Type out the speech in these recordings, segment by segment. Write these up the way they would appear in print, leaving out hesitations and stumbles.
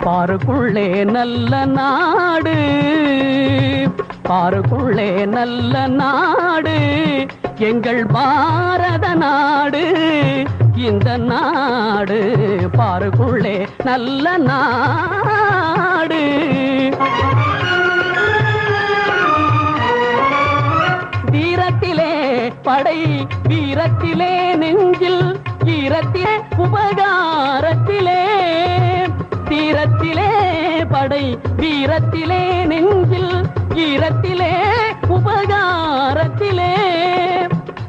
பாருக்குள்ளே நல்ல நாடு, பாருக்குள்ளே நல்ல நாடு, எங்கள் பாரத நாடு. இந்த நாடு பாருக்குள்ளே நல்ல நாடு. தீரத்திலே படை, வீரத்திலே நெஞ்சில், ஈரத்திலே உபகாரத்திலே. தீரத்திலே படை, வீரத்திலே நெஞ்சில், ஈரத்திலே உபகாரத்திலே.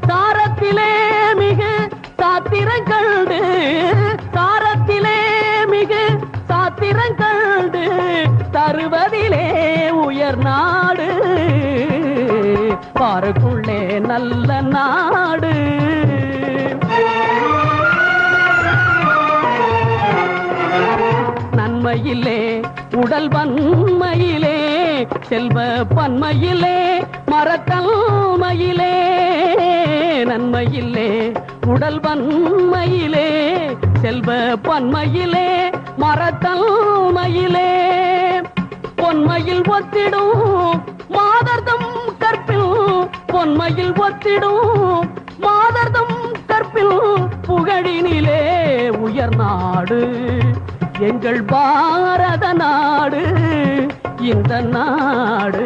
தாரத்திலே மிகு சாத்திரங்கண்டு, தாரத்திலே மிகு சாத்திரங்கண்டு, தருவதிலே உயர் நாடு. பாருக்குள்ளே நல்ல நாடு. நன்மையிலே உடல் வன்மையிலே, செல்வ பன்மையிலே, மரத்தன்மையிலே. நன்மையிலே உடல் வன்மையிலே, செல்வ பன்மையிலே, மரத்தன்மையிலே. பொன்மையில் ஒத்திடும் மாதர்தம் கற்பில், பொன்மையில் ஒத்திடும் மாதர்தம் கற்பில், புகழினிலே உயர் நாடு எங்கள் பாரத நாடு. இந்த நாடு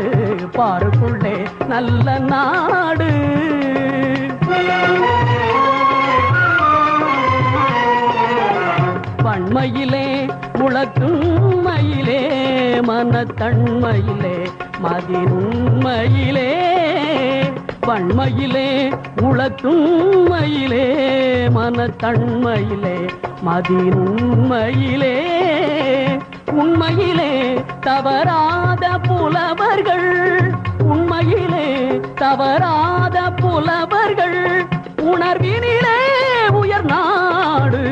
பாருக்குள்ளே நல்ல நாடு. வன்மையிலே உளத்துண்மையிலே, மனத்தன்மையிலே, மதிநுண்மையிலே. வன்மையிலே உளத்துண்மையிலே, மனத்தன்மையிலே, மதிநுண்மையிலே. உண்மையிலே தவறாத புலவர்கள், உண்மையிலே தவறாத புலவர்கள், உணர்வினிலே உயர் நாடு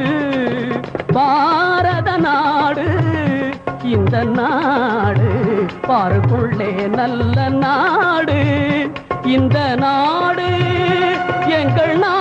பாரத நாடு. இந்த நாடு பாருக்குள்ளே நல்ல நாடு. இந்த நாடு எங்கள் நாடு.